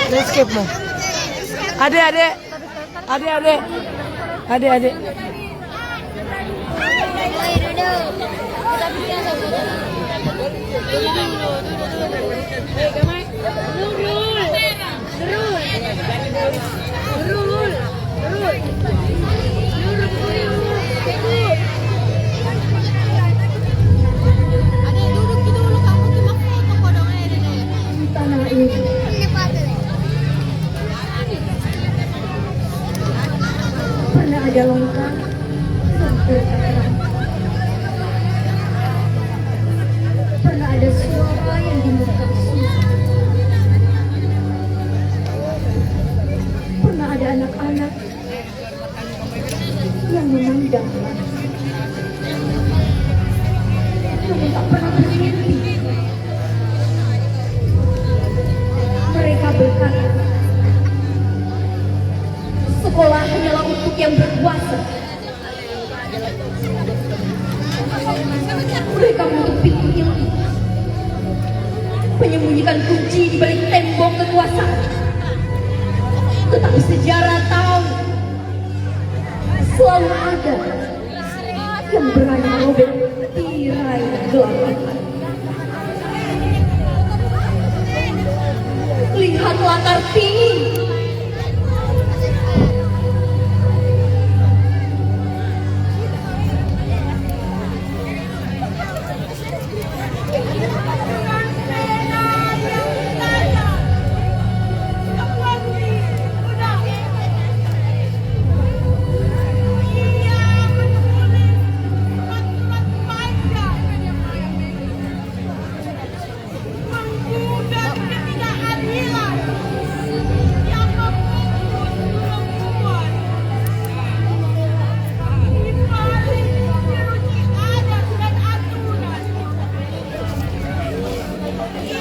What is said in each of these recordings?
Landscape mah. Adik. Pernah ada longkang pernah ada suara yang dimuka pernah ada anak-anak yang memandang namun tak pernah bermimpi. Mereka berkata sekolah hanyalah untuk yang berkuasa. Mereka menutup pintu ilmu, menyembunyikan kunci di balik tembok kekuasaan. Tetapi sejarah tahu selalu ada yang berani merobek tirai kegelapan. Lihatlah Kartini.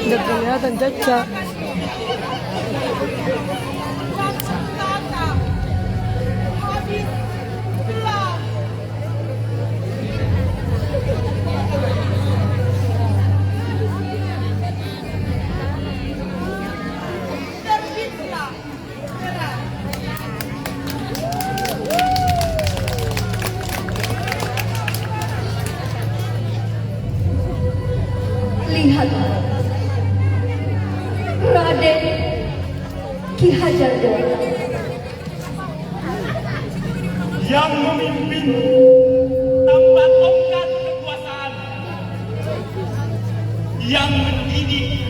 Udah kelihatan Caca. Lihatlah Raden Ki Hajar Dewantara yang memimpin tanpa tongkat kekuasaan, yang mendidik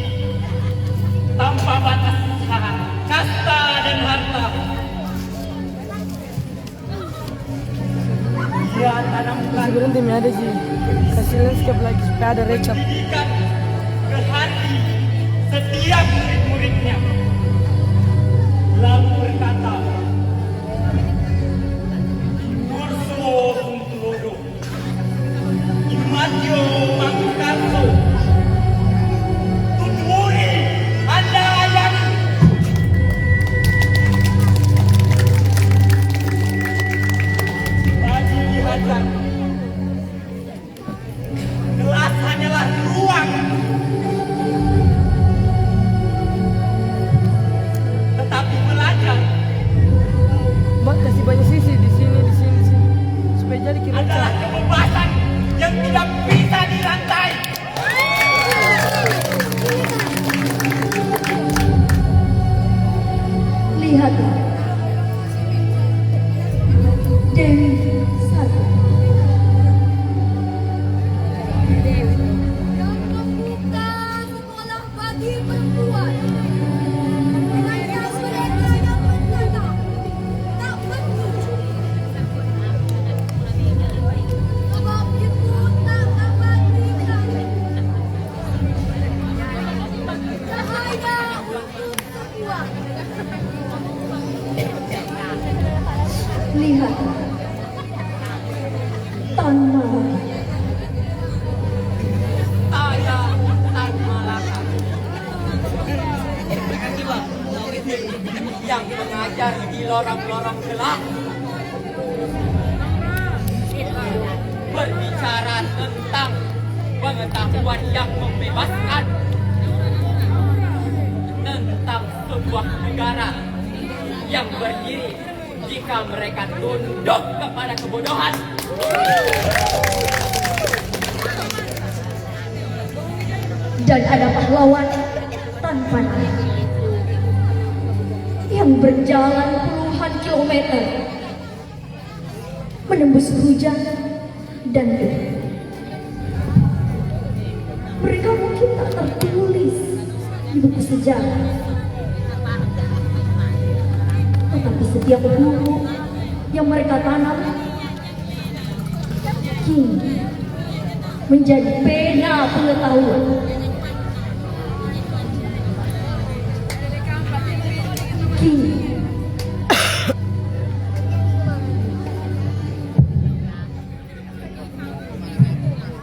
tanpa batas kasta dan harta. Ia tanamkan Berhenti ada sih. Kasih landscape lagi supaya ada recap. pendidikan ke hati setiap murid-muridnya. Lalu berkata, Kurso Sungtulodo, Imadyo Mangkarso, Tuturi Anda yang bagi dihajar. Kelas hanyalah ruang, tetapi belajar Mbak kasih banyak sisi di sini supaya jadi kira adalah kebebasan yang tidak bisa dirantai. Lihatlah Dewi Satu yang membuka sekolah bagi perempuan. Hanya mereka yang mendatang tak menuju. Sebab itu tak dapat dikali. Cahaya untuk semua. Lihatlah Tanah Saya Tan Malaka. Inilah murid yang mengajar di lorong-lorong gelap, berbicara tentang pengetahuan yang membebaskan, tentang sebuah sebuah negara yang berdiri jika mereka tunduk kepada kebodohan. Dan ada pahlawan tanpa nama yang berjalan puluhan kilometer menembus hujan dan debu. Mereka mungkin tak tertulis di buku sejarah, tetapi setiap buku yang mereka tanam kini menjadi pena pengetahuan. Kini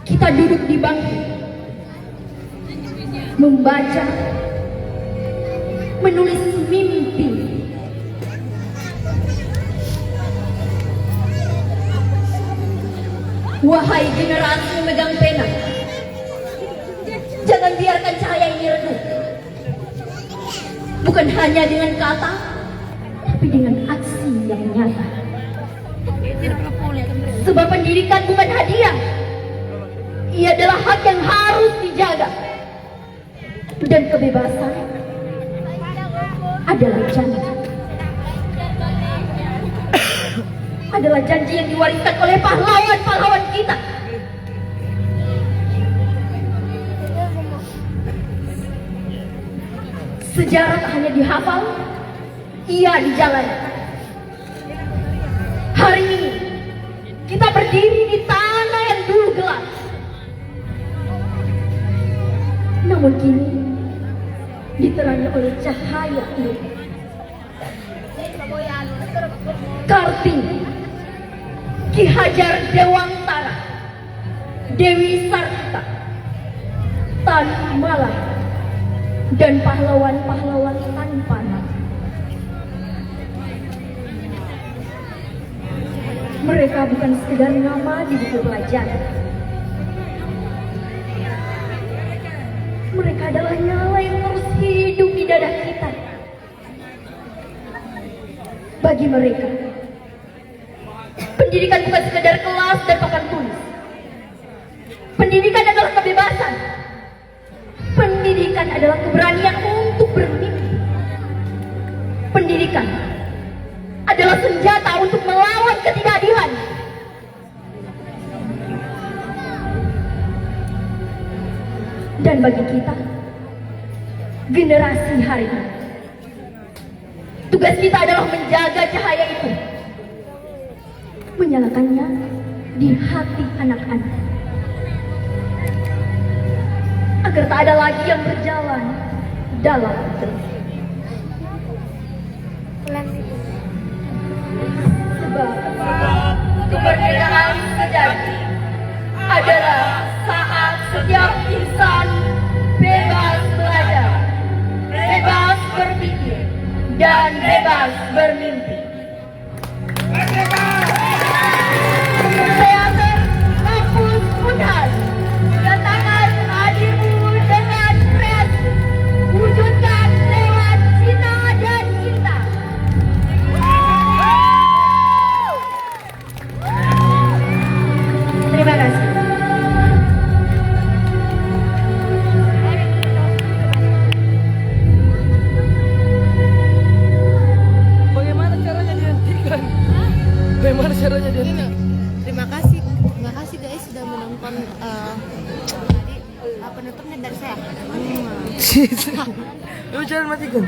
kita duduk di bangku, membaca, menulis mimpi. Wahai generasi memegang pena, jangan biarkan cahaya ini redup. Bukan hanya dengan kata, tapi dengan aksi yang nyata. Sebab pendidikan bukan hadiah, ia adalah hak yang harus dijaga. Dan kebebasan adalah janji. Adalah janji yang diwariskan oleh pahlawan-pahlawan kita. Sejarah tak hanya dihafal, ia dijalani. Hari ini kita berdiri di tanah yang dulu gelap, namun kini diterangi oleh cahaya ilahi. Kartini, Ki Hajar Dewantara, Dewi Sartika, Tan Malaka, dan pahlawan-pahlawan tanpa nama. Mereka bukan sekedar nama di buku pelajaran. Mereka adalah nyala yang terus hidup di dada kita. Bagi mereka, pendidikan bukan sekedar kelas dan papan tulis. Pendidikan adalah kebebasan. Pendidikan adalah keberanian untuk bermimpi. Pendidikan adalah senjata untuk melawan ketidakadilan. Dan bagi kita, generasi hari ini, tugas kita adalah menjaga cahaya itu, menyalakannya di hati anak-anak, agar tak ada lagi yang berjalan dalam gelap. Sebab kemerdekaan sejati adalah saat setiap insan bebas belajar, bebas berpikir, dan bebas bermimpi. Teater Kampus Unhas, tantangan hadirmu dengan kreasi, wujudkan lewat cita dan cinta. Terima kasih. Bagaimana caranya dihentikan? Bagaimana caranya dihentikan? Terima kasih guys sudah menonton tadi penutupnya dari saya. Lu jangan matikan.